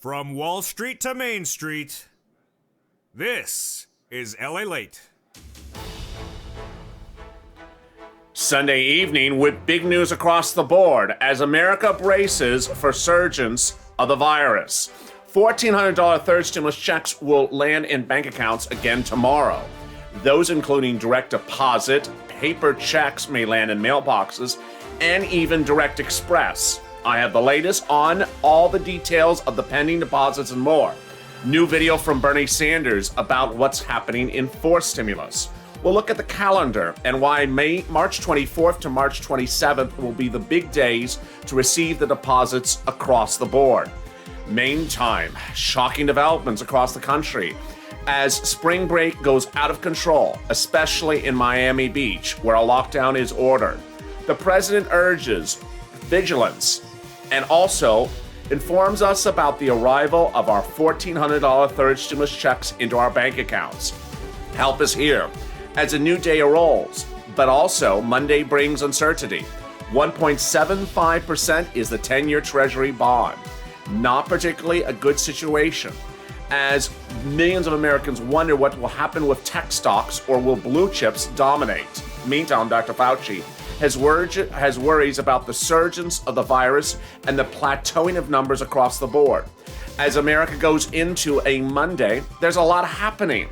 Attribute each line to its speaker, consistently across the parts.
Speaker 1: From Wall Street to Main Street, this is Lalate.
Speaker 2: Sunday evening with big news across the board as America braces for surgence of the virus. $1,400 third stimulus checks will land in bank accounts again tomorrow. Those including direct deposit, paper checks may land in mailboxes, and even direct express. I have the latest on all the details of the pending deposits and more. New video from Bernie Sanders about what's happening in fourth stimulus. We'll look at the calendar and why March 24th to March 27th will be the big days to receive the deposits across the board. Meantime, shocking developments across the country as spring break goes out of control, especially in Miami Beach, where a lockdown is ordered. The president urges vigilance and also informs us about the arrival of our $1,400 third stimulus checks into our bank accounts. Help is here as a new day rolls, but also Monday brings uncertainty. 1.75% is the 10-year Treasury bond. Not particularly a good situation, as millions of Americans wonder what will happen with tech stocks or will blue chips dominate. Meantime, Dr. Fauci has worries about the surgence of the virus and the plateauing of numbers across the board. As America goes into a Monday, there's a lot happening.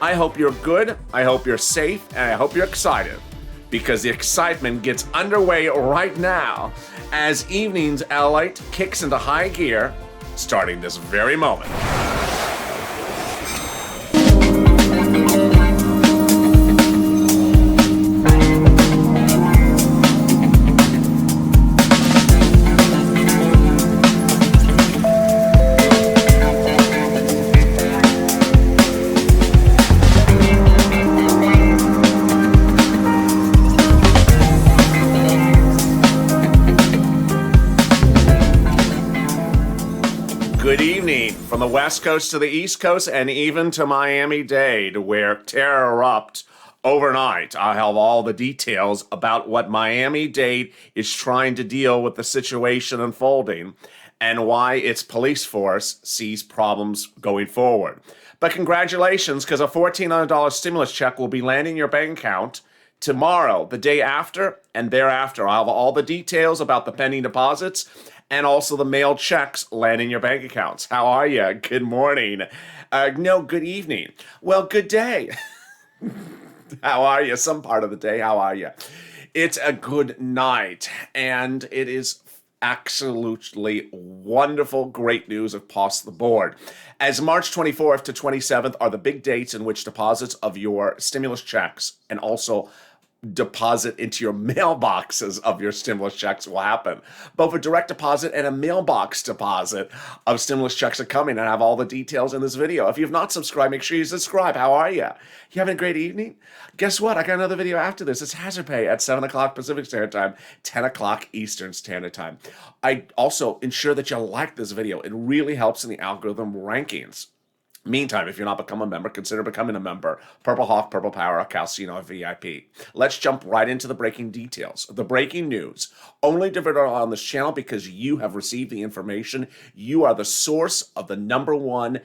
Speaker 2: I hope you're good, I hope you're safe, and I hope you're excited, because the excitement gets underway right now as evening's Lalate kicks into high gear, starting this very moment. Good evening from the West Coast to the East Coast and even to Miami-Dade, where terror erupted overnight. I have all the details about what Miami-Dade is trying to deal with the situation unfolding and why its police force sees problems going forward. But congratulations, because a $1,400 stimulus check will be landing in your bank account tomorrow, the day after, and thereafter. I'll have all the details about the pending deposits and also the mailed checks land in your bank accounts. How are you? Good morning. No, good evening. Well, good day. How are you? Some part of the day. How are you? It's a good night, and it is absolutely wonderful, great news across the board. As March 24th to 27th are the big dates in which deposits of your stimulus checks and also deposit into your mailboxes of your stimulus checks will happen. Both a direct deposit and a mailbox deposit of stimulus checks are coming, and I have all the details in this video. If you've not subscribed, make sure you subscribe. How are you? You having a great evening? Guess what? I got another video after this. It's Hazard Pay at 7 o'clock Pacific Standard Time, 10 o'clock Eastern Standard Time. I also ensure that you like this video. It really helps in the algorithm rankings. Meantime, if you're not become a member, consider becoming a member. Purple Hawk, Purple Power, Calcino VIP. Let's jump right into the breaking details. The breaking news. Only delivered on this channel because you have received the information. You are the source of the number one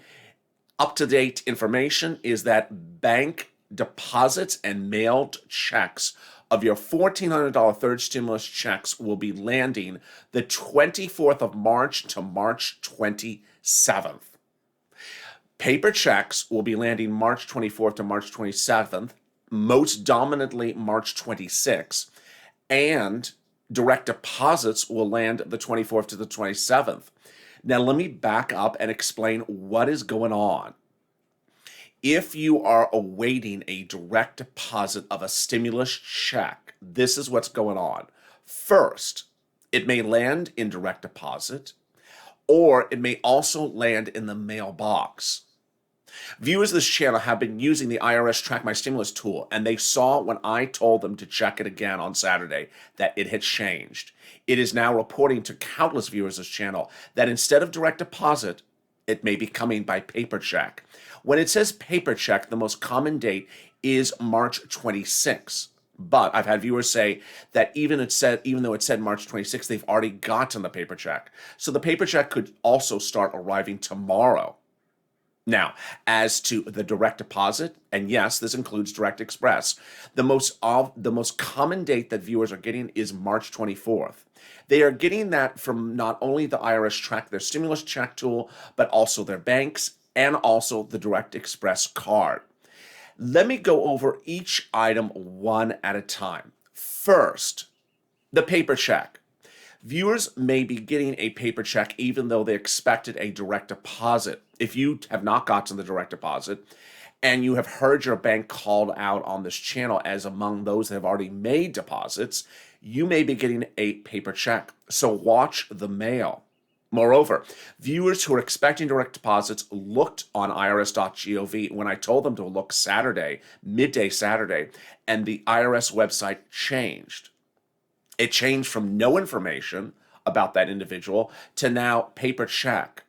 Speaker 2: up-to-date information is that bank deposits and mailed checks of your $1,400 third stimulus checks will be landing the 24th of March to March 27th. Paper checks will be landing March 24th to March 27th, most dominantly March 26th, and direct deposits will land the 24th to the 27th. Now, let me back up and explain what is going on. If you are awaiting a direct deposit of a stimulus check, this is what's going on. First, it may land in direct deposit, or it may also land in the mailbox. Viewers of this channel have been using the IRS Track My Stimulus tool, and they saw when I told them to check it again on Saturday that it had changed. It is now reporting to countless viewers of this channel that instead of direct deposit, it may be coming by paper check. When it says paper check, the most common date is March 26th. But I've had viewers say that even though it said March 26th, they've already gotten the paper check. So the paper check could also start arriving tomorrow. Now, as to the direct deposit, and yes, this includes direct express, the most common date that viewers are getting is March 24th. They are getting that from not only the IRS track their stimulus check tool, but also their banks and also the direct express card. Let me go over each item one at a time. First, the paper check. Viewers may be getting a paper check even though they expected a direct deposit. If you have not gotten the direct deposit and you have heard your bank called out on this channel as among those that have already made deposits, you may be getting a paper check. So watch the mail. Moreover, viewers who are expecting direct deposits looked on irs.gov when I told them to look Saturday, midday Saturday, and the IRS website changed. It changed from no information about that individual to now paper check,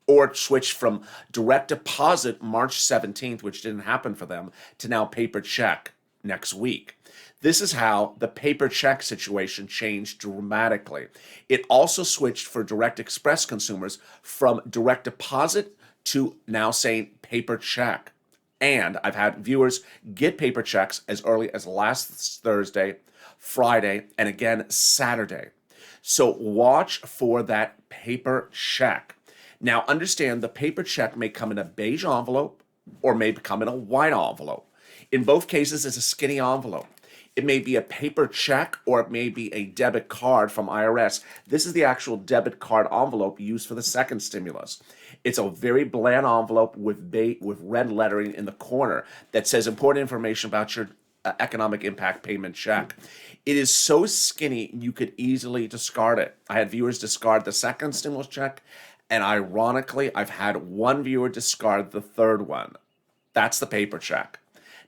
Speaker 2: or it switched from direct deposit March 17th, which didn't happen for them, to now paper check next week. This is how the paper check situation changed dramatically. It also switched for direct express consumers from direct deposit to now saying paper check. And I've had viewers get paper checks as early as last Thursday, Friday, and again Saturday. So watch for that paper check. Now understand the paper check may come in a beige envelope or may come in a white envelope. In both cases, it's a skinny envelope. It may be a paper check or it may be a debit card from IRS. This is the actual debit card envelope used for the second stimulus. It's a very bland envelope with red lettering in the corner that says important information about your economic impact payment check. It is so skinny you could easily discard it. I had viewers discard the second stimulus check, and ironically, I've had one viewer discard the third one. That's the paper check.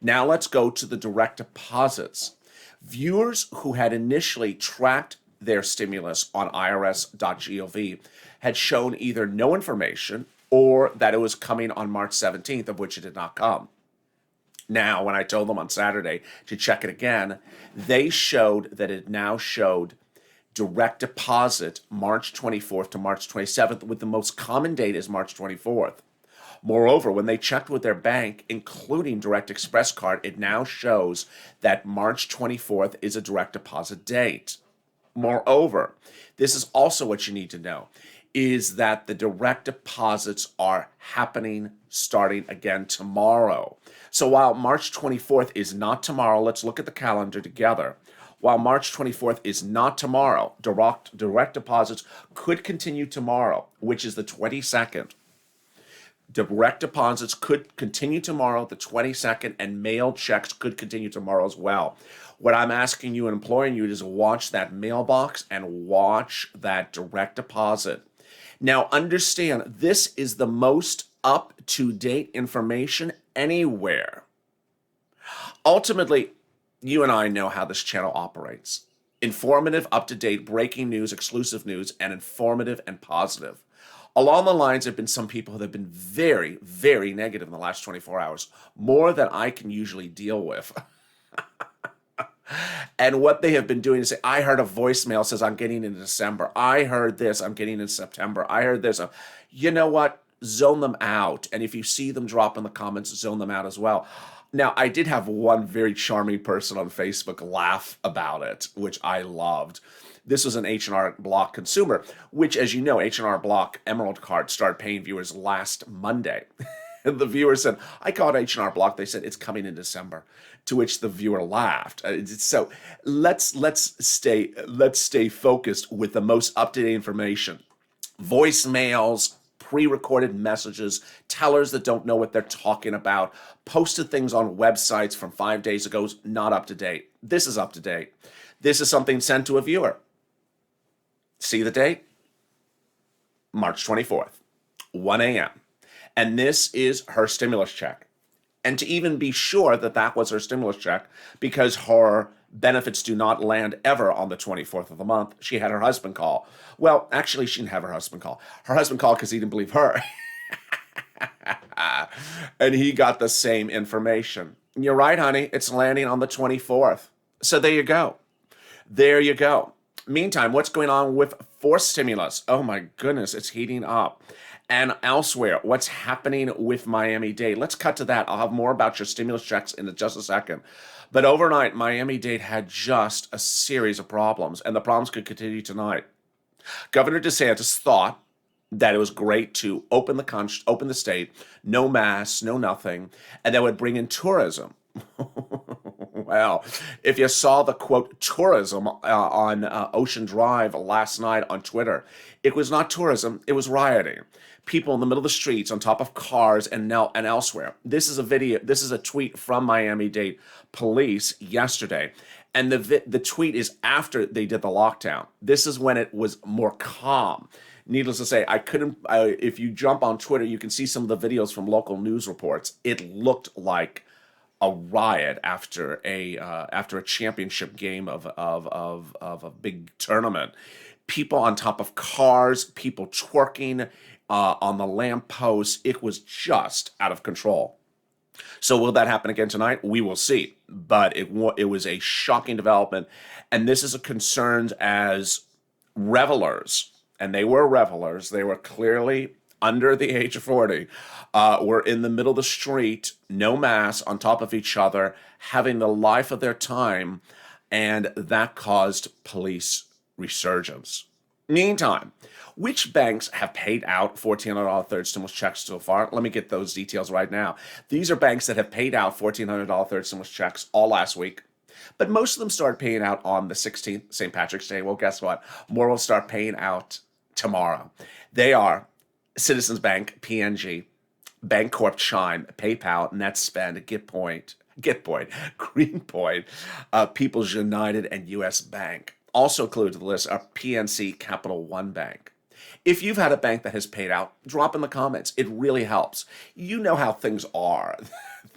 Speaker 2: Now let's go to the direct deposits. Viewers who had initially tracked their stimulus on irs.gov had shown either no information or that it was coming on March 17th, of which it did not come. Now, when I told them on Saturday to check it again, they showed that it now showed direct deposit March 24th to March 27th, with the most common date is March 24th. Moreover, when they checked with their bank, including direct express card, it now shows that March 24th is a direct deposit date. Moreover, this is also what you need to know, is that the direct deposits are happening starting again tomorrow. So while March 24th is not tomorrow, let's look at the calendar together. While March 24th is not tomorrow, direct deposits could continue tomorrow, which is the 22nd. Direct deposits could continue tomorrow, the 22nd, and mail checks could continue tomorrow as well. What I'm asking you and imploring you is to watch that mailbox and watch that direct deposit. Now, understand, this is the most up-to-date information anywhere. Ultimately, you and I know how this channel operates. Informative, up-to-date, breaking news, exclusive news, and informative and positive. Along the lines, there have been some people that have been very, very negative in the last 24 hours, more than I can usually deal with. And what they have been doing is say, I heard a voicemail says I'm getting in December. I heard this, I'm getting in September. I heard this. You know what? Zone them out. And if you see them drop in the comments, zone them out as well. Now, I did have one very charming person on Facebook laugh about it, which I loved. This was an H&R Block consumer, which, as you know, H&R Block Emerald Card started paying viewers last Monday. And the viewer said, I called H&R Block. They said, it's coming in December. To which the viewer laughed. So let's stay focused with the most up-to-date information. Voicemails, pre-recorded messages, tellers that don't know what they're talking about, posted things on websites from 5 days ago, not up to date. This is up to date. This is something sent to a viewer. See the date? March 24th, 1 a.m. And this is her stimulus check. And to even be sure that that was her stimulus check, because her benefits do not land ever on the 24th of the month, she had her husband call. Well, actually, she didn't have her husband call. Her husband called because he didn't believe her. And he got the same information. You're right, honey. It's landing on the 24th. So there you go. There you go. Meantime, what's going on with forced stimulus? Oh my goodness, it's heating up. And elsewhere, what's happening with Miami-Dade? Let's cut to that. I'll have more about your stimulus checks in just a second. But overnight, Miami-Dade had just a series of problems, and the problems could continue tonight. Governor DeSantis thought that it was great to open the state, no masks, no nothing, and that would bring in tourism. Well, if you saw the quote tourism on Ocean Drive last night on Twitter, it was not tourism, it was rioting. People in the middle of the streets on top of cars and elsewhere. This is a tweet from Miami-Dade police yesterday. And the tweet is after they did the lockdown. This is when it was more calm. Needless to say, if you jump on Twitter, you can see some of the videos from local news reports. It looked like a riot after a championship game of a big tournament. People on top of cars, people twerking on the lampposts. It was just out of control. So will that happen again tonight? We will see. But it was a shocking development, and this is a concern as revelers, and they were revelers. They were clearly under the age of 40, were in the middle of the street, no mask, on top of each other, having the life of their time, and that caused police resurgence. Meantime, which banks have paid out $1,400 third stimulus checks so far? Let me get those details right now. These are banks that have paid out $1,400 third stimulus checks all last week. But most of them started paying out on the 16th, St. Patrick's Day. Well, guess what? More will start paying out tomorrow. They are Citizens Bank, PNG, Bancorp, Chime, PayPal, NetSpend, Gitpoint, Greenpoint, People's United, and U.S. Bank. Also included in the list are PNC, Capital One Bank. If you've had a bank that has paid out, drop in the comments. It really helps. You know how things are.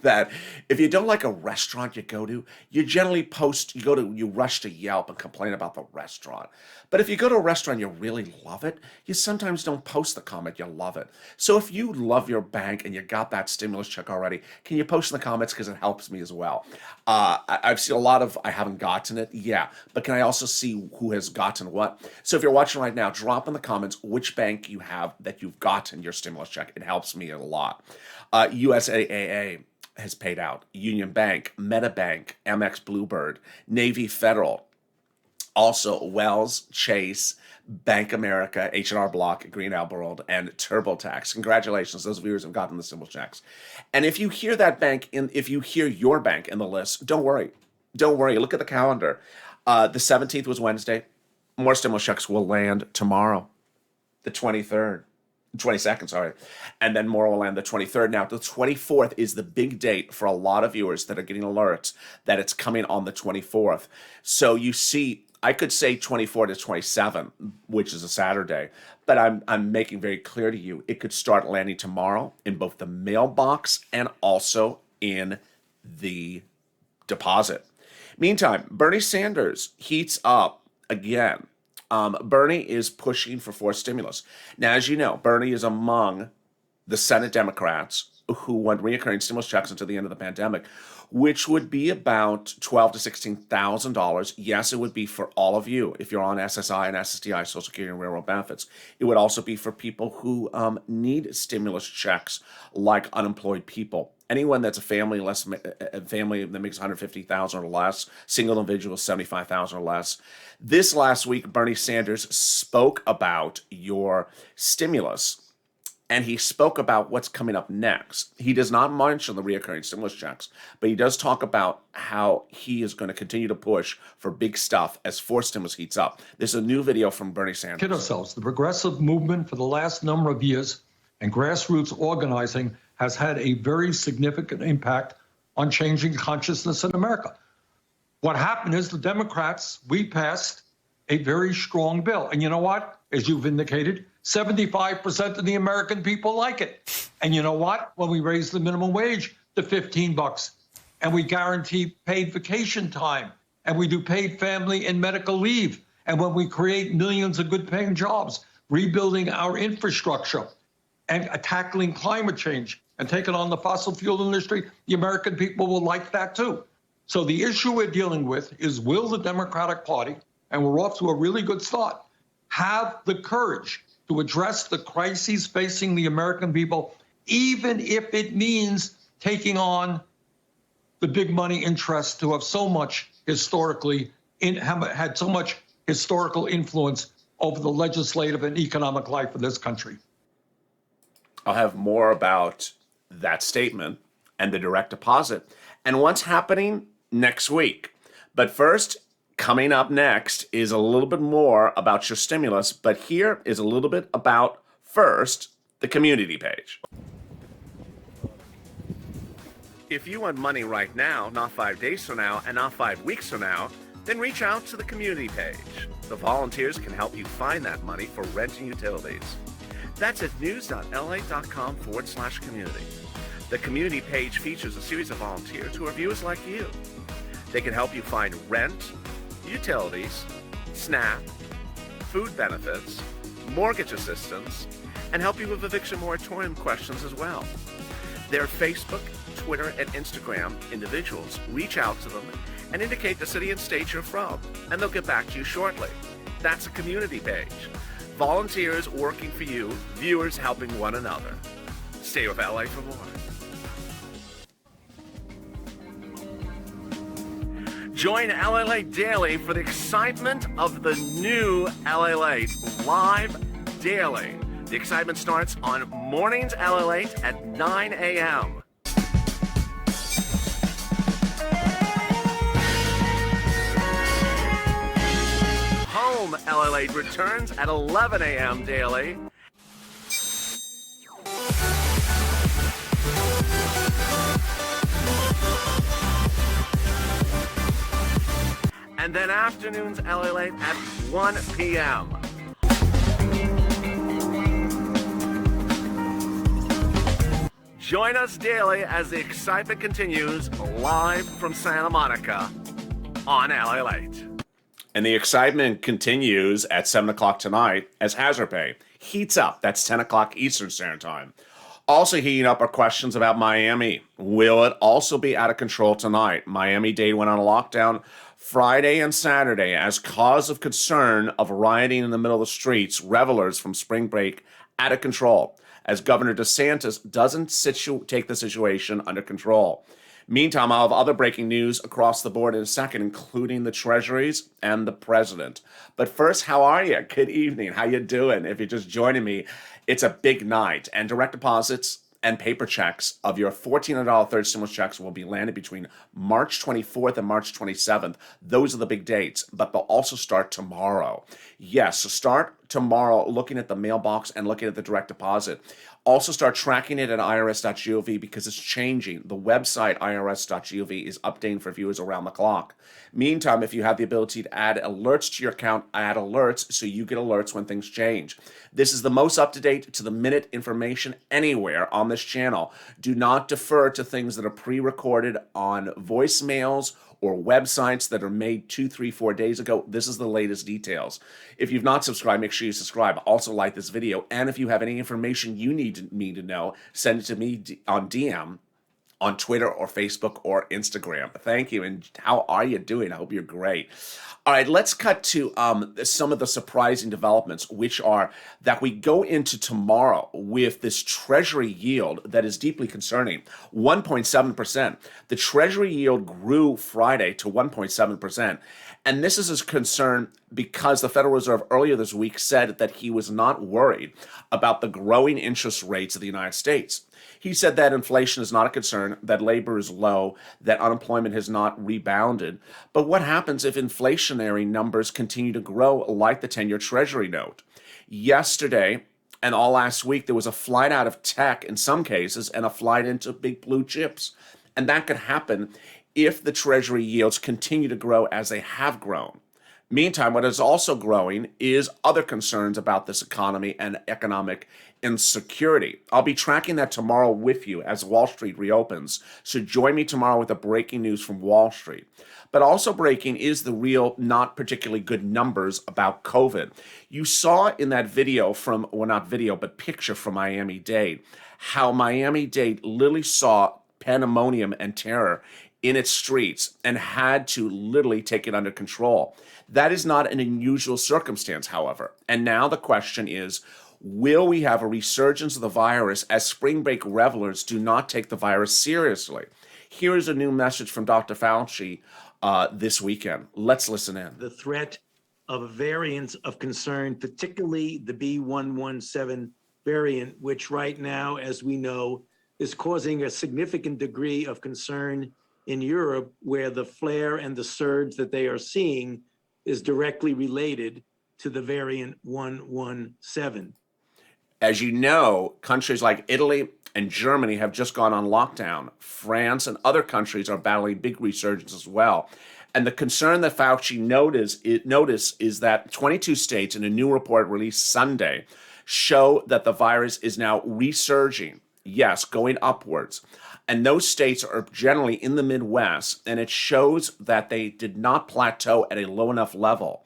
Speaker 2: That if you don't like a restaurant you go to, you generally you rush to Yelp and complain about the restaurant. But if you go to a restaurant you really love it, you sometimes don't post the comment you love it. So if you love your bank and you got that stimulus check already, can you post in the comments, because it helps me as well. I've seen a lot of I haven't gotten it, yeah, but can I also see who has gotten what? So if you're watching right now, drop in the comments which bank you have that you've gotten your stimulus check. It helps me a lot. USAA has paid out. Union Bank, MetaBank, Amex Bluebird, Navy Federal, also Wells, Chase, Bank America, H&R Block, Green World, and TurboTax. Congratulations, those viewers have gotten the stimulus checks. And if you hear your bank in the list, don't worry. Don't worry. Look at the calendar. The 17th was Wednesday. More stimulus checks will land tomorrow, the 22nd, sorry. And then more will land the 23rd. Now, the 24th is the big date for a lot of viewers that are getting alerts that it's coming on the 24th. So you see, I could say 24 to 27, which is a Saturday, but I'm making very clear to you, it could start landing tomorrow in both the mailbox and also in the deposit. Meantime, Bernie Sanders heats up again. Bernie is pushing for forced stimulus. Now, as you know, Bernie is among the Senate Democrats who want recurring stimulus checks until the end of the pandemic, which would be about $12,000 to $16,000. Yes, it would be for all of you if you're on SSI and SSDI, Social Security and Railroad benefits. It would also be for people who need stimulus checks, like unemployed people. Anyone that's a family that makes $150,000 or less, single individual $75,000 or less. This last week, Bernie Sanders spoke about your stimulus, and he spoke about what's coming up next. He does not mention the reoccurring stimulus checks, but he does talk about how he is going to continue to push for big stuff as forced stimulus heats up. There's a new video from Bernie Sanders.
Speaker 3: Kid ourselves. The progressive movement for the last number of years and grassroots organizing has had a very significant impact on changing consciousness in America. What happened is the Democrats, we passed a very strong bill. And you know what? As you've indicated, 75% of the American people like it. And you know what? When we raise the minimum wage to $15, and we guarantee paid vacation time, and we do paid family and medical leave, and when we create millions of good paying jobs, rebuilding our infrastructure and tackling climate change and taking on the fossil fuel industry, the American people will like that too. So the issue we're dealing with is, will the Democratic Party, and we're off to a really good start, have the courage to address the crises facing the American people, even if it means taking on the big money interests who have so much historically had so much historical influence over the legislative and economic life of this country.
Speaker 2: I'll have more about that statement and the direct deposit and what's happening next week. But first, coming up next is a little bit more about your stimulus, but here is a little bit about, first, the community page. If you want money right now, not 5 days from now, and not 5 weeks from now, then reach out to the community page. The volunteers can help you find that money for rent and utilities. That's at news.la.com/community. The community page features a series of volunteers who are viewers like you. They can help you find rent, utilities, SNAP, food benefits, mortgage assistance, and help you with eviction moratorium questions as well. Their Facebook, Twitter, and Instagram individuals reach out to them and indicate the city and state you're from, and they'll get back to you shortly. That's a community page. Volunteers working for you, viewers helping one another. Stay with LA for more. Join Lalate Daily for the excitement of the new Lalate live daily. The excitement starts on mornings Lalate at 9 a.m. Home Lalate returns at 11 a.m. daily. And then afternoons Lalate at 1 p.m. Join us daily as the excitement continues live from Santa Monica on Lalate. And the excitement continues at 7 o'clock tonight as Hazard Pay heats up. That's 10 o'clock Eastern Standard Time. Also heating up are questions about Miami. Will it also be out of control tonight? Miami-Dade went on a lockdown Friday and Saturday as cause of concern of rioting in the middle of the streets, revelers from spring break out of control, as Governor DeSantis doesn't take the situation under control. Meantime, I'll have other breaking news across the board in a second, including the treasuries and the president. But first, how are you? Good evening. How you doing? If you're just joining me, it's a big night, and direct deposits and paper checks of your $1,400 third stimulus checks will be landed between March 24th and March 27th. Those are the big dates, but they'll also start tomorrow. Yes, so start tomorrow looking at the mailbox and looking at the direct deposit. Also start tracking it at irs.gov because it's changing. The website irs.gov is updating for viewers around the clock. Meantime, if you have the ability to add alerts to your account, add alerts so you get alerts when things change. This is the most up-to-date, to-the-minute information anywhere on this channel. Do not defer to things that are pre-recorded on voicemails or websites that are made 2, 3, 4 days ago. This is the latest details. If you've not subscribed, make sure you subscribe. Also like this video. And if you have any information you need me to know, send it to me on DM on Twitter or Facebook or Instagram. Thank you. And how are you doing? I hope you're great. All right, let's cut to some of the surprising developments, which are that we go into tomorrow with this Treasury yield that is deeply concerning, 1.7%. The Treasury yield grew Friday to 1.7%. And this is a concern because the Federal Reserve earlier this week said that he was not worried about the growing interest rates of the United States. He said that inflation is not a concern, that labor is low, that unemployment has not rebounded. But what happens if inflationary numbers continue to grow like the 10-year Treasury note? Yesterday and all last week, there was a flight out of tech in some cases and a flight into big blue chips. And that could happen if the Treasury yields continue to grow as they have grown. Meantime, what is also growing is other concerns about this economy and economic insecurity. I'll be tracking that tomorrow with you as Wall Street reopens. So join me tomorrow with the breaking news from Wall Street. But also breaking is the real, not particularly good numbers about COVID. You saw in that video from, well, not video, but picture from Miami-Dade, how Miami-Dade literally saw pandemonium and terror in its streets and had to literally take it under control. That is not an unusual circumstance, however. And now the question is, will we have a resurgence of the virus as spring break revelers do not take the virus seriously? Here is a new message from Dr. Fauci this weekend. Let's listen in.
Speaker 4: The threat of a variant of concern, particularly the B.1.1.7 variant, which right now, as we know, is causing a significant degree of concern in Europe, where the flare and the surge that they are seeing is directly related to the variant 1.1.7.
Speaker 2: As you know, countries like Italy and Germany have just gone on lockdown. France and other countries are battling big resurgence as well. And the concern that Fauci noticed is that 22 states, in a new report released Sunday, show that the virus is now resurging. Yes, going upwards. And those states are generally in the Midwest, and it shows that they did not plateau at a low enough level.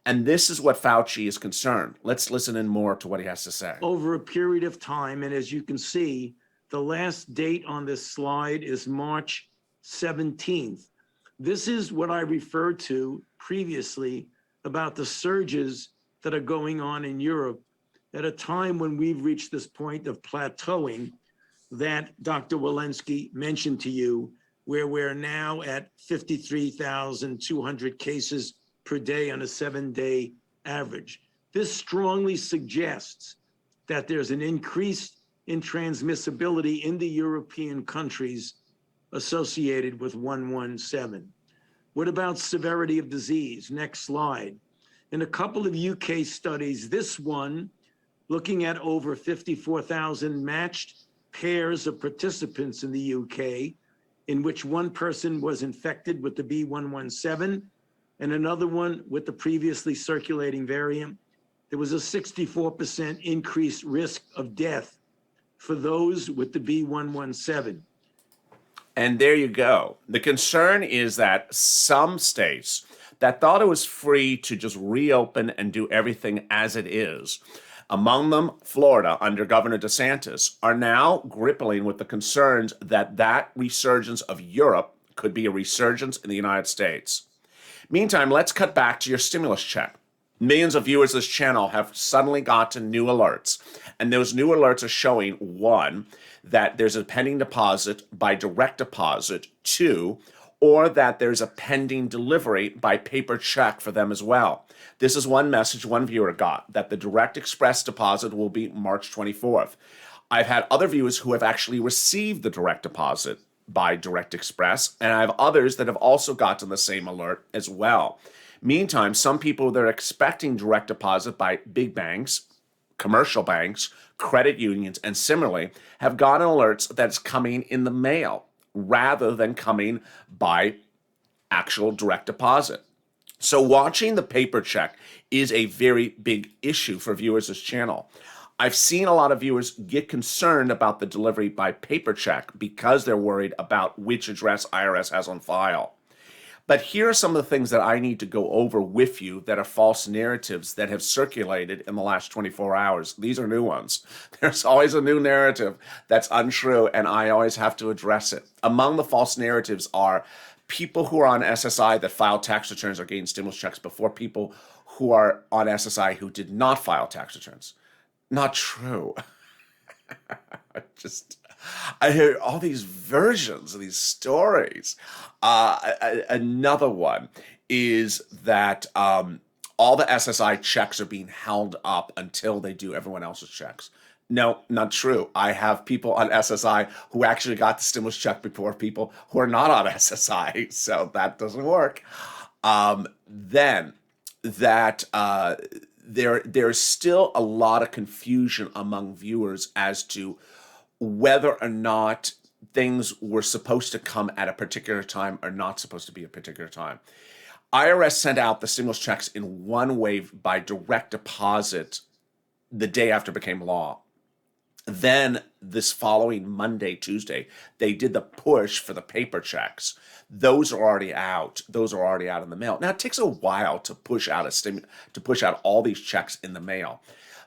Speaker 2: And this is what Fauci is concerned. Let's listen in more to what he has to say.
Speaker 4: Over a period of time, and as you can see, the last date on this slide is March 17th. This is what I referred to previously about the surges that are going on in Europe at a time when we've reached this point of plateauing that Dr. Walensky mentioned to you, where we're now at 53,200 cases per day on a 7-day average. This strongly suggests that there's an increase in transmissibility in the European countries associated with 1.1.7. What about severity of disease? Next slide. In a couple of UK studies, this one looking at over 54,000 matched pairs of participants in the UK, in which one person was infected with the B.1.1.7 and another one with the previously circulating variant, there was a 64% increased risk of death for those with the B.1.1.7.
Speaker 2: And there you go. The concern is that some states that thought it was free to just reopen and do everything as it is, among them Florida under Governor DeSantis, are now grappling with the concerns that that resurgence of Europe could be a resurgence in the United States. Meantime, let's cut back to your stimulus check. Millions of viewers of this channel have suddenly gotten new alerts, and those new alerts are showing, one, that there's a pending deposit by direct deposit, two, or that there's a pending delivery by paper check for them as well. This is one message one viewer got, that the direct express deposit will be March 24th. I've had other viewers who have actually received the direct deposit by direct express, and I have others that have also gotten the same alert as well. Meantime, some people that are expecting direct deposit by big banks, commercial banks, credit unions, and similarly, have gotten alerts that it's coming in the mail rather than coming by actual direct deposit. So watching the paper check is a very big issue for viewers of this channel. I've seen a lot of viewers get concerned about the delivery by paper check because they're worried about which address IRS has on file. But here are some of the things that I need to go over with you that are false narratives that have circulated in the last 24 hours. These are new ones. There's always a new narrative that's untrue, and I always have to address it. Among the false narratives are people who are on SSI that filed tax returns are getting stimulus checks before people who are on SSI who did not file tax returns. Not true. I hear all these versions of these stories. Another one is that all the SSI checks are being held up until they do everyone else's checks. No, not true. I have people on SSI who actually got the stimulus check before people who are not on SSI, so that doesn't work. There's still a lot of confusion among viewers as to whether or not things were supposed to come at a particular time or not supposed to be a particular time. IRS sent out the stimulus checks in one wave by direct deposit the day after it became law. Then this following Monday, Tuesday, they did the push for the paper checks. Those are already out. Those are already out in the mail. Now it takes a while to push out all these checks in the mail.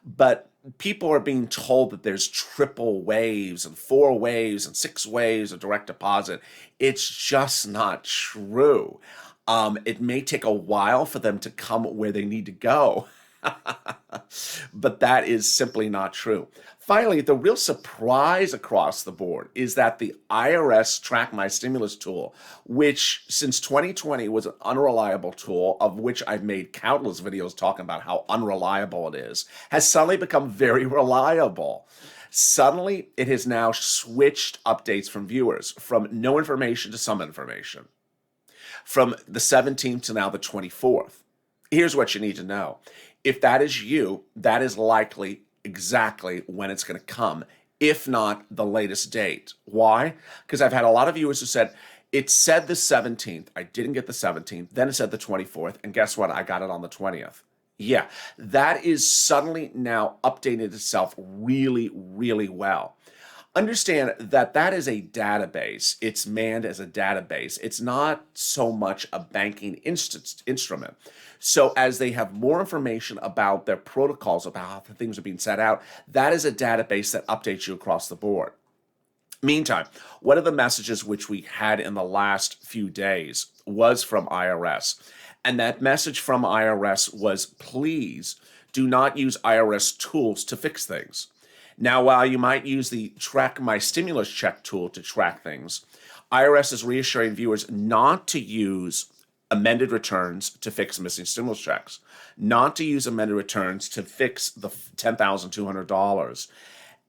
Speaker 2: But people are being told that there's triple waves and 4 waves and 6 waves of direct deposit. It's just not true. It may take a while for them to come where they need to go, but that is simply not true. Finally, the real surprise across the board is that the IRS Track My Stimulus tool, which since 2020 was an unreliable tool, of which I've made countless videos talking about how unreliable it is, has suddenly become very reliable. Suddenly, it has now switched updates from viewers from no information to some information, from the 17th to now the 24th. Here's what you need to know. If that is you, that is likely exactly when it's going to come, if not the latest date. Why? Because I've had a lot of viewers who said, it said the 17th, I didn't get the 17th, then it said the 24th, and guess what? I got it on the 20th. Yeah, that is suddenly now updated itself really, really well. Understand that that is a database. It's manned as a database. It's not so much a banking instrument. So as they have more information about their protocols, about how things are being set out, that is a database that updates you across the board. Meantime, one of the messages which we had in the last few days was from IRS. And that message from IRS was, please do not use IRS tools to fix things. Now, while you might use the Track My Stimulus Check tool to track things, IRS is reassuring viewers not to use amended returns to fix missing stimulus checks, not to use amended returns to fix the $10,200,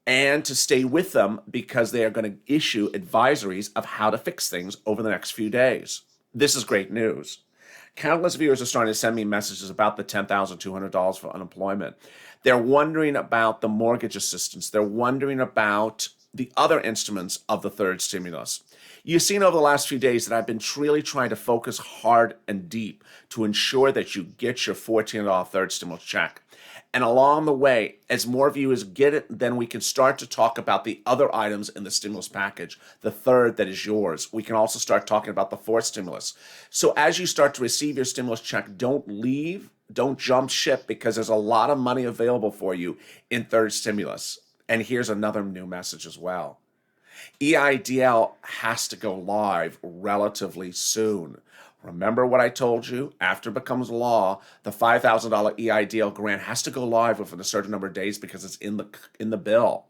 Speaker 2: and to stay with them because they are going to issue advisories of how to fix things over the next few days. This is great news. Countless viewers are starting to send me messages about the $10,200 for unemployment. They're wondering about the mortgage assistance. They're wondering about the other instruments of the third stimulus. You've seen over the last few days that I've been really trying to focus hard and deep to ensure that you get your $14 third stimulus check. And along the way, as more viewers get it, then we can start to talk about the other items in the stimulus package, the third that is yours. We can also start talking about the fourth stimulus. So as you start to receive your stimulus check, don't leave, don't jump ship, because there's a lot of money available for you in third stimulus. And here's another new message as well. EIDL has to go live relatively soon. Remember what I told you? After it becomes law, the $5,000 EIDL grant has to go live within a certain number of days because it's in the bill.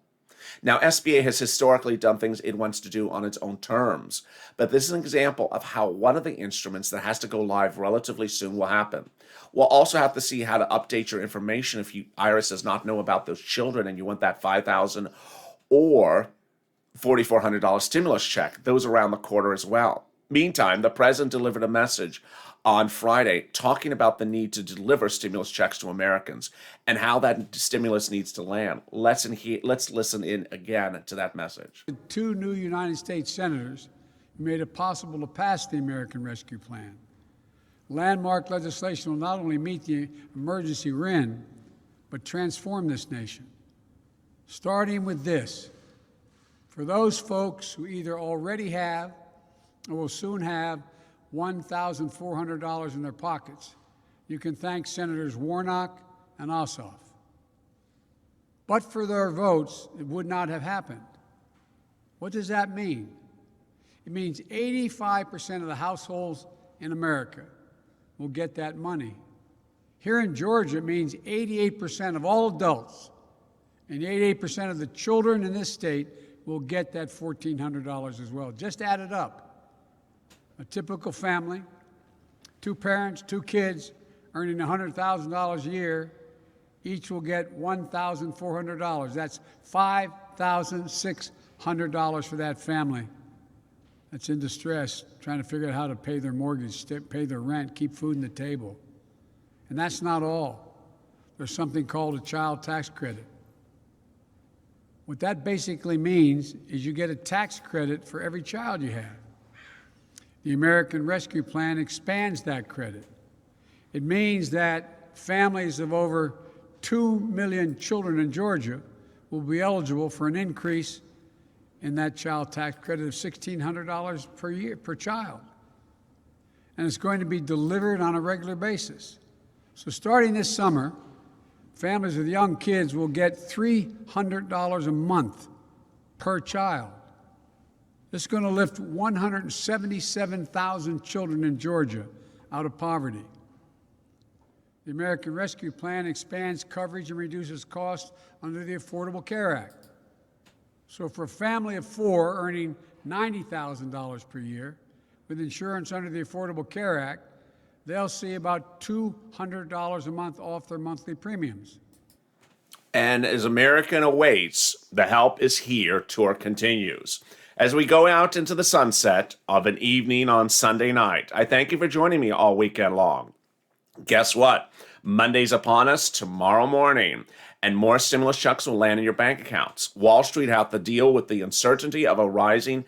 Speaker 2: Now, SBA has historically done things it wants to do on its own terms, but this is an example of how one of the instruments that has to go live relatively soon will happen. We'll also have to see how to update your information if IRS does not know about those children and you want that $5,000 or $4,400 stimulus check. Those around the corner as well. Meantime, the president delivered a message on Friday talking about the need to deliver stimulus checks to Americans and how that stimulus needs to land. Let's listen in again to that message.
Speaker 5: 2 new United States senators made it possible to pass the American Rescue Plan. Landmark legislation will not only meet the emergency we're in, but transform this nation. Starting with this, for those folks who either already have or will soon have $1,400 in their pockets, you can thank Senators Warnock and Ossoff. But for their votes, it would not have happened. What does that mean? It means 85% of the households in America will get that money. Here in Georgia, it means 88% of all adults and 88% of the children in this state will get that $1,400 as well. Just add it up. A typical family, 2 parents, 2 kids, earning $100,000 a year, each will get $1,400. That's $5,600 for that family that's in distress, trying to figure out how to pay their mortgage, pay their rent, keep food on the table. And that's not all. There's something called a child tax credit. What that basically means is you get a tax credit for every child you have. The American Rescue Plan expands that credit. It means that families of over 2 million children in Georgia will be eligible for an increase in that child tax credit of $1,600 per year, per child. And it's going to be delivered on a regular basis. So starting this summer, Families with young kids will get $300 a month per child. This is going to lift 177,000 children in Georgia out of poverty. The American Rescue Plan expands coverage and reduces costs under the Affordable Care Act. So for a family of four earning $90,000 per year with insurance under the Affordable Care Act, they'll see about $200 a month off their monthly premiums.
Speaker 2: And as America awaits, the Help is Here tour continues. As we go out into the sunset of an evening on Sunday night, I thank you for joining me all weekend long. Guess what? Monday's upon us tomorrow morning, and more stimulus checks will land in your bank accounts. Wall Street have to deal with the uncertainty of a rising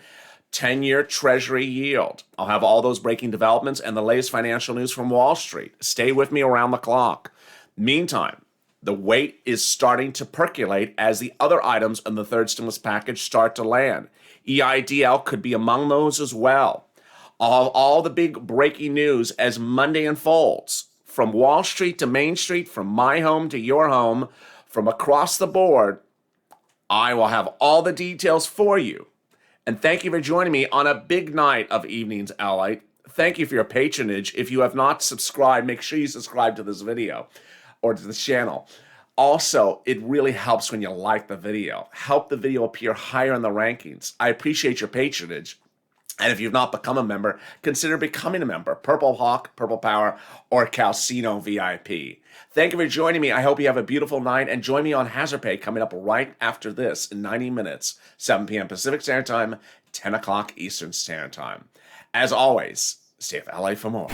Speaker 2: 10-year Treasury yield. I'll have all those breaking developments and the latest financial news from Wall Street. Stay with me around the clock. Meantime, the weight is starting to percolate as the other items in the third stimulus package start to land. EIDL could be among those as well. All the big breaking news as Monday unfolds. From Wall Street to Main Street, from my home to your home, from across the board, I will have all the details for you. And thank you for joining me on a big night of Evenings Lalate. Thank you for your patronage. If you have not subscribed, make sure you subscribe to this video or to this channel. Also, it really helps when you like the video. Help the video appear higher in the rankings. I appreciate your patronage. And if you've not become a member, consider becoming a member. Purple Hawk, Purple Power, or Calcino VIP. Thank you for joining me. I hope you have a beautiful night. And join me on Hazard Pay coming up right after this in 90 minutes, 7 p.m. Pacific Standard Time, 10 o'clock Eastern Standard Time. As always, stay with LA for more.